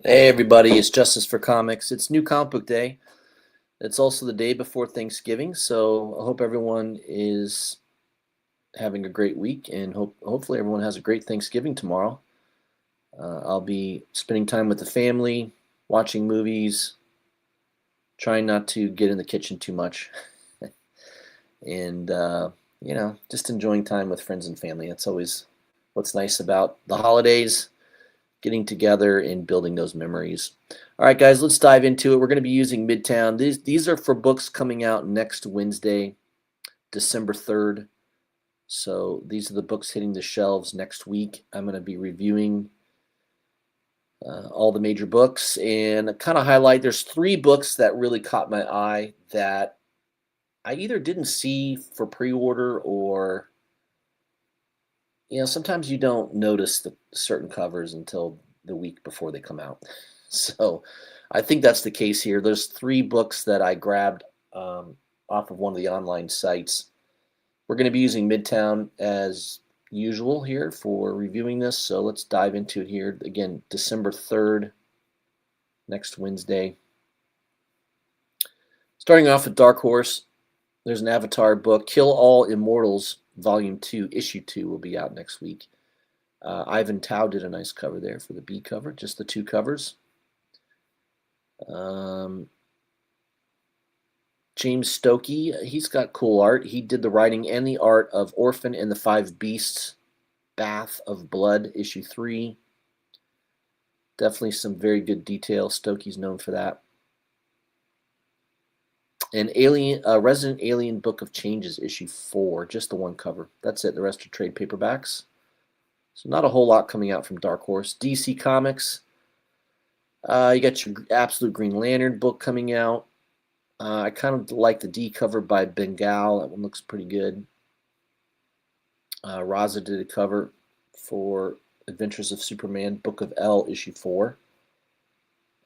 Hey everybody, it's Justice for Comics. It's New Comic Book Day. It's also the day before Thanksgiving, so I hope everyone is having a great week and hopefully everyone has a great Thanksgiving tomorrow. I'll be spending time with the family, watching movies, trying not to get in the kitchen too much, and just enjoying time with friends and family. That's always what's nice about the holidays, getting together and building those memories. All right, guys, let's dive into it. We're going to be using Midtown. These are for books coming out next Wednesday, December 3rd. So these are the books hitting the shelves next week. I'm going to be reviewing all the major books and kind of highlight. There's three books that really caught my eye that I either didn't see for pre-order or sometimes you don't notice the certain covers until the week before they come out. So I think that's the case here. There's three books that I grabbed off of one of the online sites. We're going to be using Midtown as usual here for reviewing this. So let's dive into it here. Again, December 3rd, next Wednesday. Starting off with Dark Horse, there's an Avatar book, Kill All Immortals, Volume 2, Issue 2 will be out next week. Ivan Tao did a nice cover there for the B cover, just the two covers. James Stokey, he's got cool art. He did the writing and the art of Orphan and the Five Beasts, Bath of Blood, Issue 3. Definitely some very good detail. Stokey's known for that. And Resident Alien Book of Changes, Issue 4, just the one cover. That's it. The rest are trade paperbacks. So not a whole lot coming out from Dark Horse. DC Comics, you got your Absolute Green Lantern book coming out. I kind of like the D cover by Bengal. That one looks pretty good. Raza did a cover for Adventures of Superman, Book of L, Issue 4.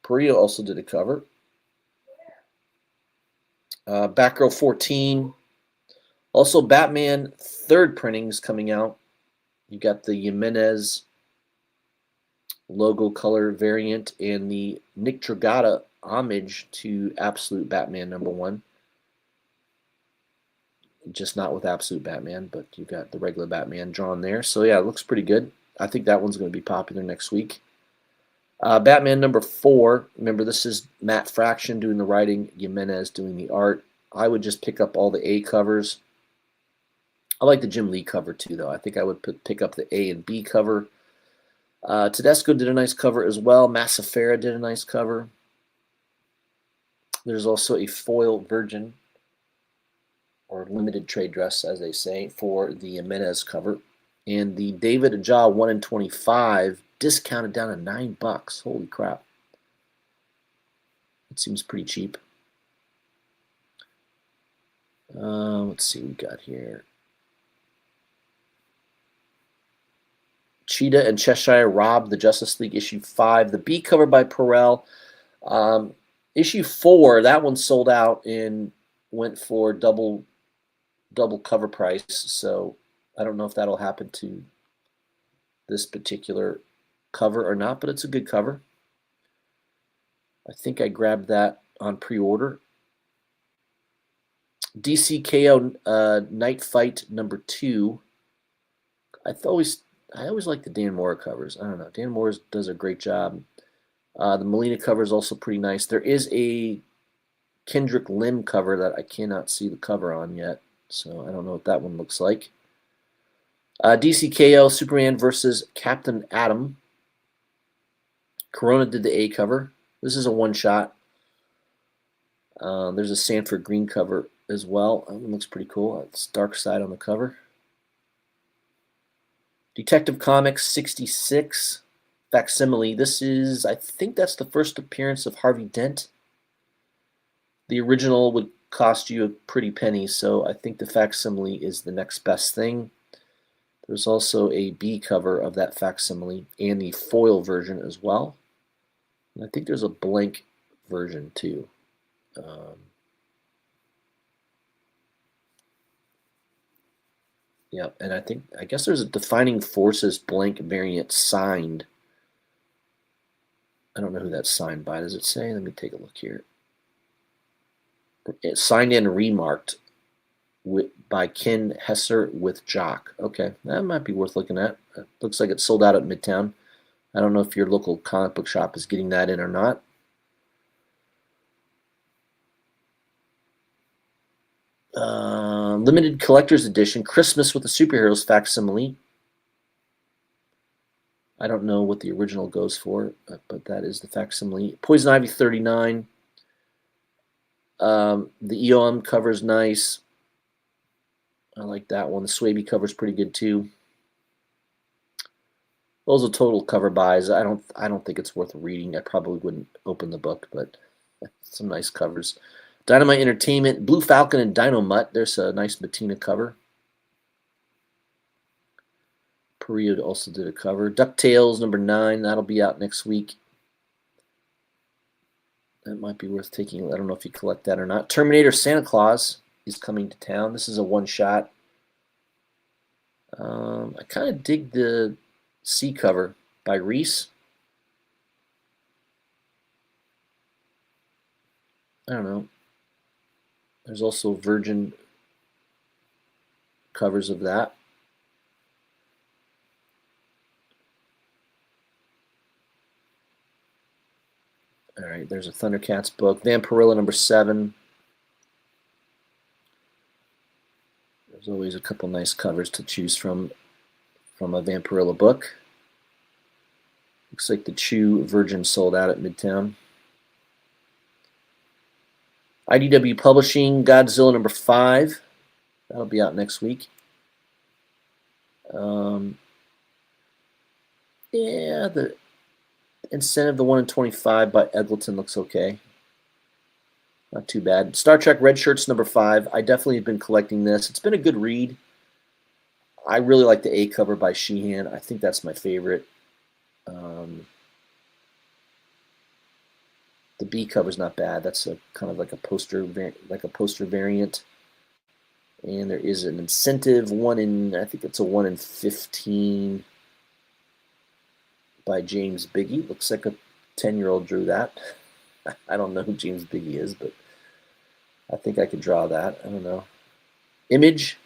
Perea also did a cover. Batgirl 14. Also, Batman third printings coming out. You got the Jimenez logo color variant and the Nick Dragotta homage to Absolute Batman #1. Just not with Absolute Batman, but you got the regular Batman drawn there. So yeah, it looks pretty good. I think that one's going to be popular next week. Batman #4. Remember, this is Matt Fraction doing the writing, Jimenez doing the art. I would just pick up all the A covers. I like the Jim Lee cover too, though. I think I would pick up the A and B cover. Tedesco did a nice cover as well. Massafera did a nice cover. There's also a foil version, or limited trade dress, as they say, for the Jimenez cover. And the David Aja 1 in 25 discounted down to $9. Holy crap. It seems pretty cheap. Let's see what we got here. Cheetah and Cheshire Rob, the Justice League issue 5. The B cover by Perel. Issue 4, that one sold out and went for double cover price. So I don't know if that'll happen to this particular cover or not, but it's a good cover. I think I grabbed that on pre-order. DCKO Night Fight #2. I always like the Dan Mora covers. I don't know. Dan Mora does a great job. The Molina cover is also pretty nice. There is a Kendrick Lim cover that I cannot see the cover on yet, so I don't know what that one looks like. DCKO Superman versus Captain Atom. Corona did the A cover. This is a one-shot. There's a Sanford Green cover as well. That one looks pretty cool. It's Dark Side on the cover. Detective Comics 66 Facsimile. This is, I think that's the first appearance of Harvey Dent. The original would cost you a pretty penny, so I think the facsimile is the next best thing. There's also a B cover of that facsimile and the foil version as well. And I think there's a blank version too. Yeah, and I guess there's a Defining Forces blank variant signed I don't know who that's signed by. Does it say? Let me take a look here. It's signed and remarked by Ken Hesser with Jock. Okay, that might be worth looking at. Looks like it's sold out at Midtown. I don't know if your local comic book shop is getting that in or not. Limited collector's edition, Christmas with the Superheroes facsimile. I don't know what the original goes for, but that is the facsimile. Poison Ivy 39. The EOM cover is nice. I like that one. The Swaby cover is pretty good too. Those are total cover buys. I don't think it's worth reading. I probably wouldn't open the book, but some nice covers. Dynamite Entertainment, Blue Falcon and Dino Mutt. There's a nice Bettina cover. Period also did a cover. DuckTales #9. That'll be out next week. That might be worth taking. I don't know if you collect that or not. Terminator Santa Claus is coming to town. This is a one-shot. I kind of dig the C cover by Reese. I don't know. There's also Virgin covers of that. All right, there's a Thundercats book. Vampirilla #7. There's always a couple nice covers to choose from a Vampirilla book. Looks like the Chew Virgin sold out at Midtown. IDW Publishing, Godzilla #5. That'll be out next week. Yeah, the Incentive, the 1 in 25 by Eggleton looks okay. Not too bad. Star Trek Red Shirts #5. I definitely have been collecting this. It's been a good read. I really like the A cover by Sheehan. I think that's my favorite. The B cover's not bad. That's a kind of like a poster variant. And there is an Incentive I think it's a 1 in 15 by James Biggie. Looks like a 10-year-old drew that. I don't know who James Biggie is, but I think I could draw that. I don't know. Image.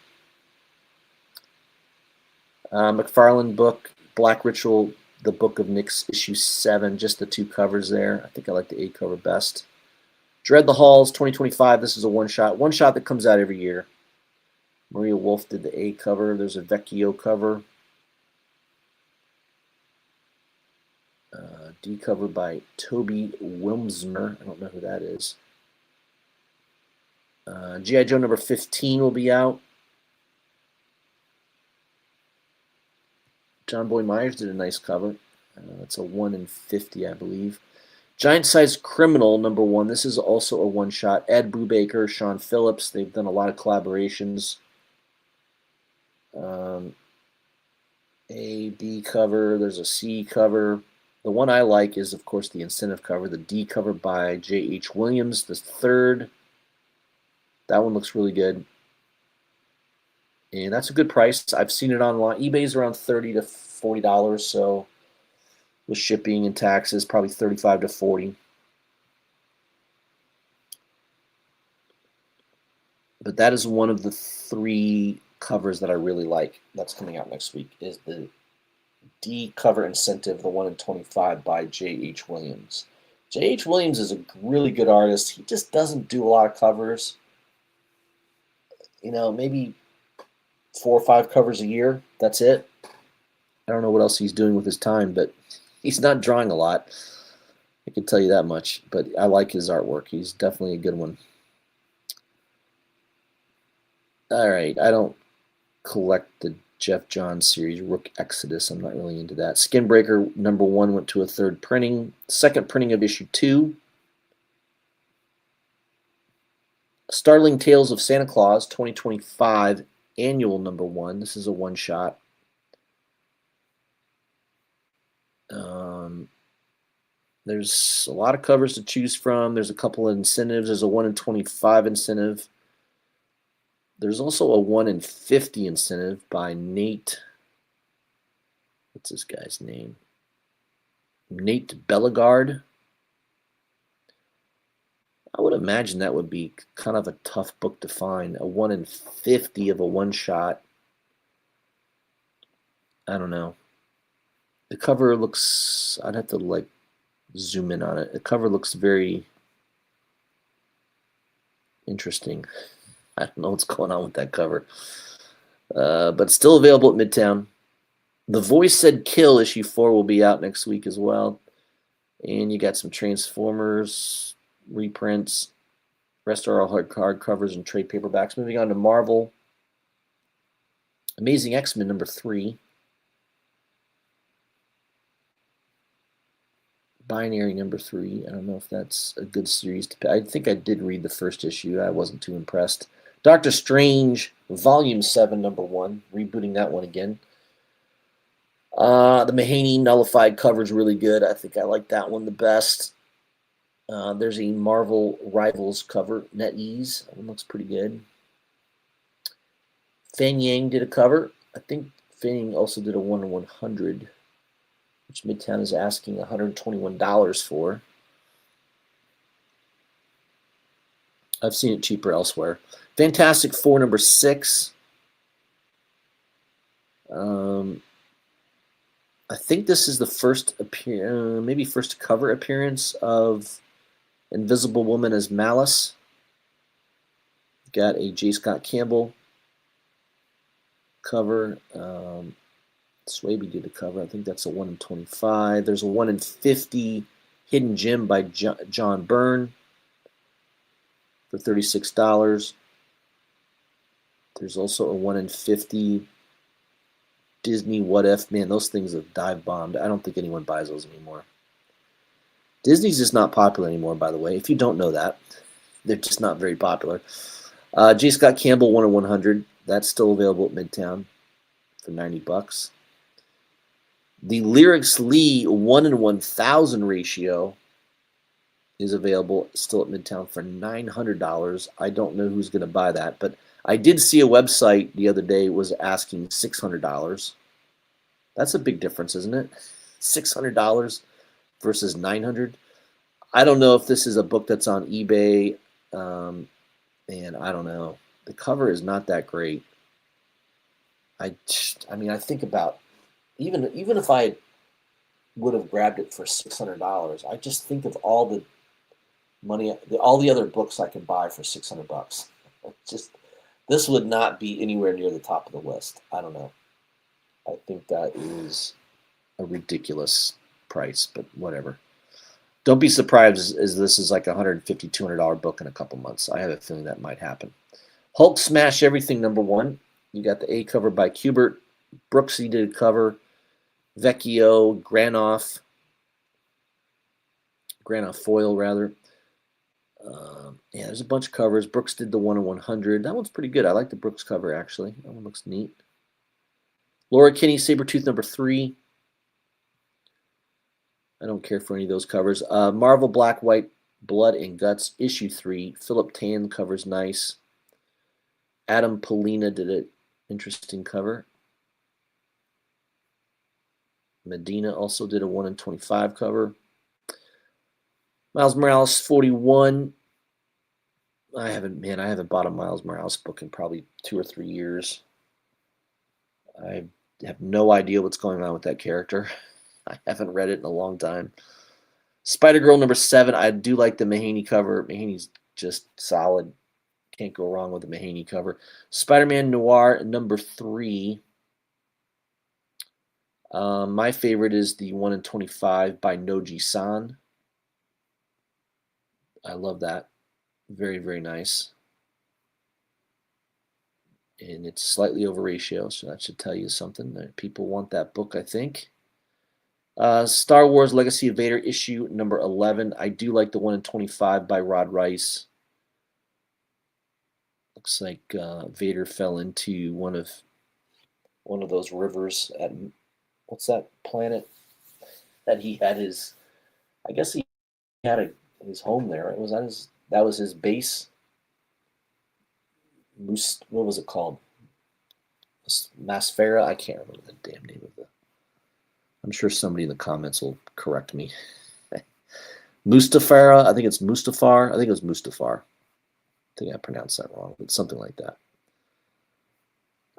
McFarlane book, Black Ritual, the Book of Nyx, issue 7, just the 2 covers there. I think I like the A cover best. Dread the Halls 2025. This is a one-shot that comes out every year. Maria Wolf did the A cover. There's a Vecchio cover. D cover by Toby Wilmsner. I don't know who that is. G.I. Joe #15 will be out. John Boy Myers did a nice cover. It's a 1 in 50, I believe. Giant Size Criminal #1. This is also a one-shot. Ed Brubaker, Sean Phillips. They've done a lot of collaborations. A, B cover. There's a C cover. The one I like is, of course, the Incentive cover. The D cover by J.H. Williams, the 3rd. That one looks really good. And that's a good price. I've seen it online. eBay's around $30 to $40, so with shipping and taxes, probably $35 to $40. But that is one of the 3 covers that I really like that's coming out next week, is the D cover Incentive, the 1 in 25 by J.H. Williams. J.H. Williams is a really good artist. He just doesn't do a lot of covers. You know, maybe 4 or 5 covers a year. That's it. I don't know what else he's doing with his time, but he's not drawing a lot. I can tell you that much. But I like his artwork. He's definitely a good one. All right. I don't collect the Jeff Johns series, Rook Exodus. I'm not really into that. Skinbreaker #1 went to a 3rd printing. 2nd printing of issue 2. Startling Tales of Santa Claus 2025 annual #1. This is a one-shot. There's a lot of covers to choose from. There's a couple of incentives. There's a 1 in 25 incentive. There's also a 1 in 50 incentive by Nate. What's this guy's name? Nate Bellegarde. I would imagine that would be kind of a tough book to find. A 1 in 50 of a one-shot. I don't know. The cover looks, I'd have to like zoom in on it. The cover looks very interesting. I don't know what's going on with that cover. But still available at Midtown. The Voice Said Kill issue 4 will be out next week as well. And you got some Transformers reprints. Rest are all hard covers and trade paperbacks. Moving on to Marvel. Amazing X-Men number 3. Binary number 3. I don't know if that's a good series to pick. I think I did read the first issue. I wasn't too impressed. Doctor Strange, Volume 7, number 1. Rebooting that one again. The Mahaney Nullified cover is really good. I think I like that one the best. There's a Marvel Rivals cover, NetEase. That one looks pretty good. Fan Yang did a cover. I think Fan Yang also did a 1 in 100, which Midtown is asking $121 for. I've seen it cheaper elsewhere. Fantastic Four number 6. I think this is the first maybe first cover appearance of Invisible Woman as Malice. Got a J. Scott Campbell cover. Swaby did a cover. I think that's a 1 in 25. There's a 1 in 50 Hidden Gem by John Byrne for $36. There's also a 1 in 50 Disney What If. Man, those things have dive bombed. I don't think anyone buys those anymore. Disney's just not popular anymore, by the way. If you don't know that, they're just not very popular. J. Scott Campbell 1 in 100. That's still available at Midtown for $90. The Lyrics Lee 1 in 1,000 ratio is available still at Midtown for $900. I don't know who's going to buy that, but I did see a website the other day was asking $600. That's a big difference, isn't it? $600 versus $900. I don't know if this is a book that's on eBay, and I don't know. The cover is not that great. I mean, I think about even if I would have grabbed it for $600, I just think of all the money, all the other books I can buy for $600. Just this would not be anywhere near the top of the list. I don't know. I think that is a ridiculous price, but whatever. Don't be surprised as this is like a $150, $200 book in a couple months. I have a feeling that might happen. Hulk Smash Everything number 1. You got the A cover by Kubert. Brooksy did a cover. Vecchio, Granoff foil rather. Yeah, there's a bunch of covers. Brooks did the 1 in 100. That one's pretty good. I like the Brooks cover actually. That one looks neat. Laura Kinney Sabretooth number 3. I don't care for any of those covers. Marvel Black, White, Blood and Guts issue 3. Philip Tan covers nice. Adam Polina did an interesting cover. Medina also did a 1 in 25 cover. Miles Morales 41. I haven't bought a Miles Morales book in probably 2 or 3 years. I have no idea what's going on with that character. I haven't read it in a long time. Spider-Girl number 7. I do like the Mahaney cover. Mahaney's just solid. Can't go wrong with the Mahaney cover. Spider-Man Noir number 3. My favorite is the 1 in 25 by Noji San. I love that. Very, very nice. And it's slightly over ratio, so that should tell you something. People want that book, I think. Star Wars Legacy of Vader issue number 11. I do like the 1 in 25 by Rod Rice. Looks like Vader fell into one of those rivers at, what's that planet that he had his, I guess he had his home there. Right? That was his base. What was it called? Masfera? I can't remember the damn name of I'm sure somebody in the comments will correct me. Mustafar, I think it's Mustafar. I think it was Mustafar. I think I pronounced that wrong, but something like that.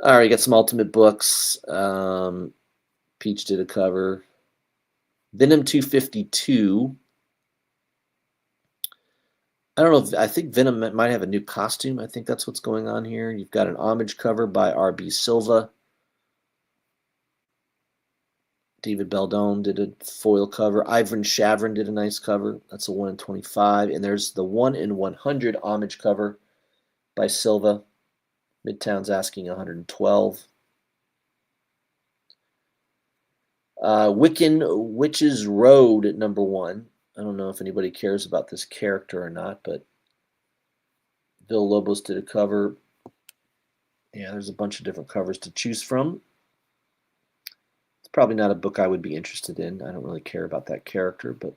All right, got some Ultimate books. Peach did a cover. Venom 252. I don't know if I think Venom might have a new costume. I think that's what's going on here. You've got an homage cover by R.B. Silva. David Beldone did a foil cover. Ivan Shavrin did a nice cover. That's a 1 in 25. And there's the 1 in 100 homage cover by Silva. Midtown's asking 112. Wiccan Witches Road at number 1. I don't know if anybody cares about this character or not, but Bill Lobos did a cover. Yeah, there's a bunch of different covers to choose from. It's probably not a book I would be interested in. I don't really care about that character, but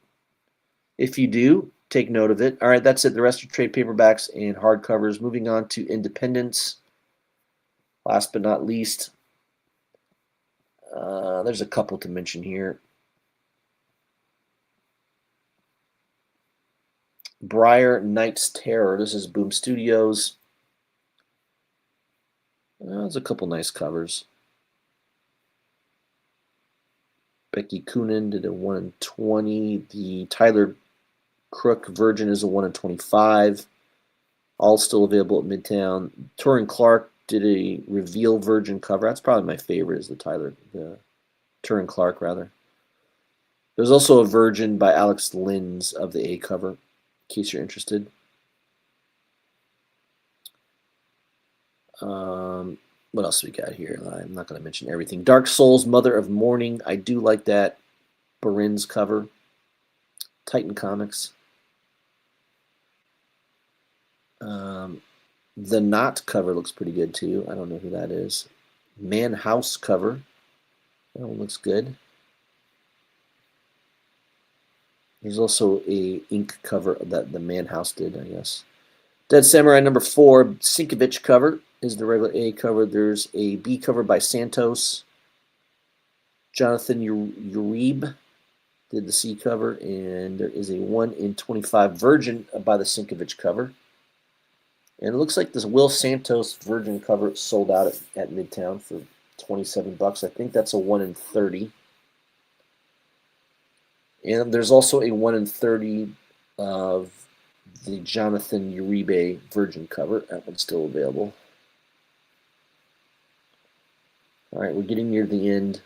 if you do, take note of it. All right, that's it. The rest are trade paperbacks and hardcovers. Moving on to Independence. Last but not least, there's a couple to mention here. Briar Knight's Terror. This is Boom Studios. There's a couple nice covers. Becky Coonan did a 1 in 20. The Tyler Crook Virgin is a 1 in 25. All still available at Midtown. Turin Clark did a Reveal Virgin cover. That's probably my favorite, is the Turin Clark, rather. There's also a Virgin by Alex Linz of the A cover, in case you're interested. What else we got here? I'm not going to mention everything. Dark Souls, Mother of Mourning. I do like that Barin's cover. Titan Comics. The Knot cover looks pretty good too. I don't know who that is. Man House cover. That one looks good. There's also a ink cover that the Man House did, I guess. Dead Samurai number 4, Sienkiewicz cover is the regular A cover. There's a B cover by Santos. Jonathan Uribe did the C cover, and there is a 1 in 25 Virgin by the Sienkiewicz cover. And it looks like this Will Santos Virgin cover sold out at Midtown for $27. I think that's a 1 in 30. And there's also a 1 in 30 of the Jonathan Uribe Virgin cover. That one's still available. All right, we're getting near the end.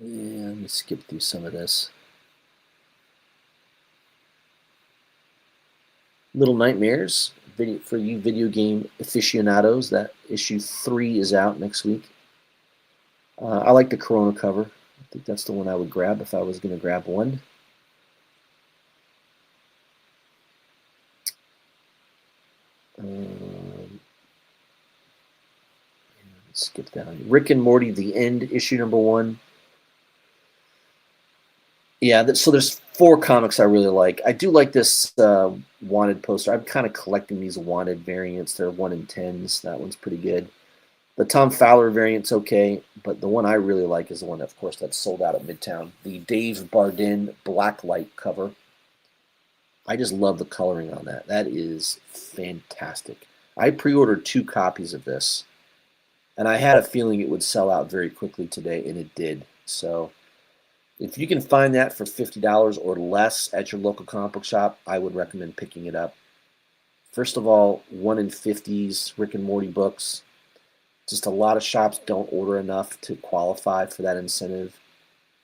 Yeah, let me skip through some of this. Little Nightmares, for you video game aficionados. That issue 3 is out next week. I like the Corona cover. I think that's the one I would grab if I was going to grab one. Skip down. Rick and Morty, The End, issue number 1. Yeah, so there's 4 comics I really like. I do like this Wanted poster. I'm kind of collecting these Wanted variants. They're 1 in 10s. That one's pretty good. The Tom Fowler variant's okay, but the one I really like is the one, of course, that's sold out at Midtown. The Dave Bardin Blacklight cover. I just love the coloring on that. That is fantastic. I pre-ordered 2 copies of this, and I had a feeling it would sell out very quickly today, and it did. So if you can find that for $50 or less at your local comic book shop, I would recommend picking it up. First of all, 1 in 50s Rick and Morty books. Just a lot of shops don't order enough to qualify for that incentive.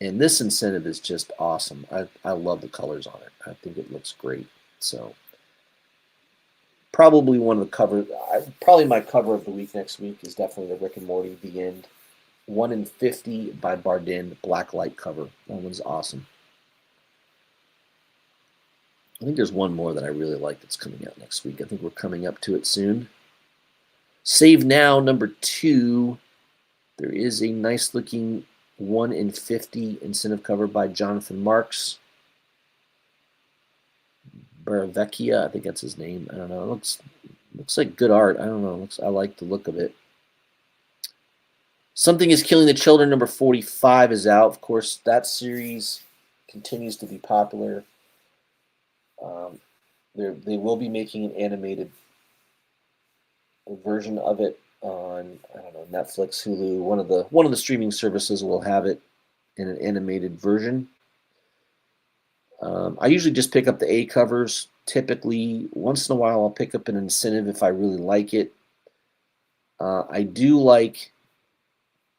And this incentive is just awesome. I love the colors on it. I think it looks great. So probably one of the covers, probably my cover of the week next week is definitely the Rick and Morty, The End. 1 in 50 by Bardin, Blacklight cover. That one's awesome. I think there's one more that I really like that's coming out next week. I think we're coming up to it soon. Save Now, number 2. There is a nice looking 1 in 50 incentive cover by Jonathan Marks. Baravecchia, I think that's his name. I don't know. It looks Looks like good art. I don't know. I like the look of it. Something is Killing the Children, number 45 is out. Of course, that series continues to be popular. They will be making an animated version of it on, I don't know, Netflix, Hulu. One of the streaming services will have it in an animated version. I usually just pick up the A covers. Typically, once in a while, I'll pick up an incentive if I really like it. I do like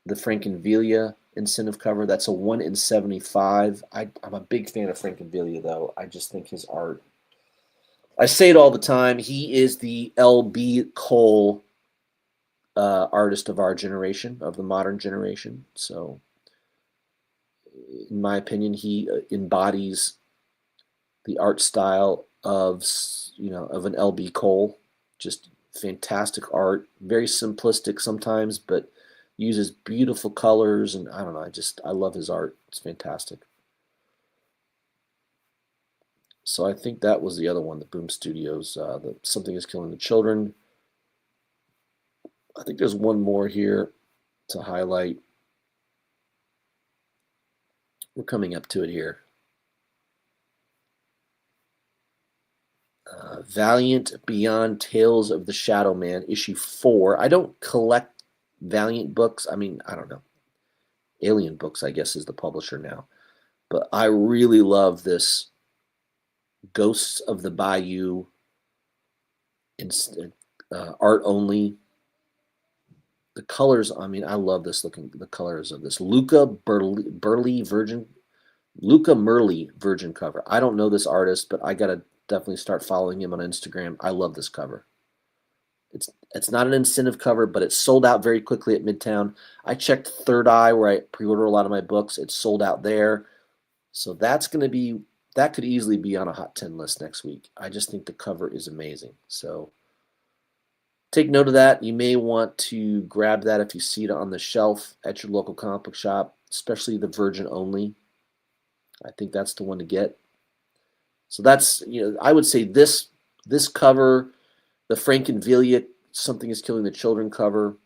the Frankenvelia incentive cover. That's a 1 in 75. I'm a big fan of Frankenvelia, though. I just think his art. I say it all the time. He is the L.B. Cole artist of our generation, of the modern generation. So, in my opinion, he embodies the art style of an L.B. Cole. Just fantastic art, very simplistic sometimes, but uses beautiful colors, and I don't know, I love his art. It's fantastic. So I think that was the other one, the Boom Studios, the Something is Killing the Children. I think there's one more here to highlight. We're coming up to it here. Valiant Beyond Tales of the Shadow Man, issue 4. I don't collect Valiant books. I mean, I don't know. Alien Books, I guess, is the publisher now. But I really love this Ghosts of the Bayou art only. The colors, I mean, I love the colors of this. Luca Merli Virgin cover. I don't know this artist, but I got to definitely start following him on Instagram. I love this cover. It's not an incentive cover, but it sold out very quickly at Midtown. I checked Third Eye, where I pre-order a lot of my books. It's sold out there. So that could easily be on a Hot 10 list next week. I just think the cover is amazing. So take note of that. You may want to grab that if you see it on the shelf at your local comic book shop, especially the Virgin only. I think that's the one to get. So that's, I would say this cover, the Frankenvelia Something is Killing the Children cover,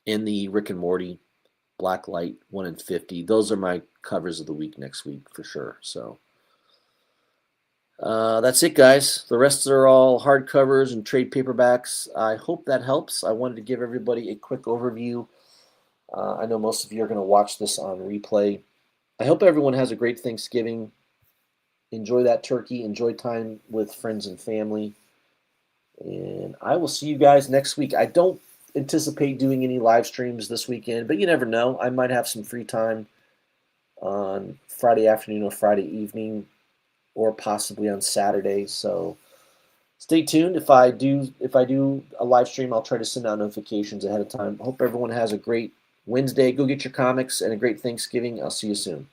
and the Rick and Morty Blacklight 1 in 50. Those are my covers of the week next week for sure. So that's it, guys. The rest are all hardcovers and trade paperbacks. I hope that helps. I wanted to give everybody a quick overview. I know most of you are going to watch this on replay. I hope everyone has a great Thanksgiving. Enjoy that turkey. Enjoy time with friends and family. And I will see you guys next week. I don't anticipate doing any live streams this weekend, but you never know. I might have some free time on Friday afternoon or Friday evening, or possibly on Saturday. So stay tuned. If I do a live stream, I'll try to send out notifications ahead of time. Hope everyone has a great Wednesday. Go get your comics and a great Thanksgiving. I'll see you soon.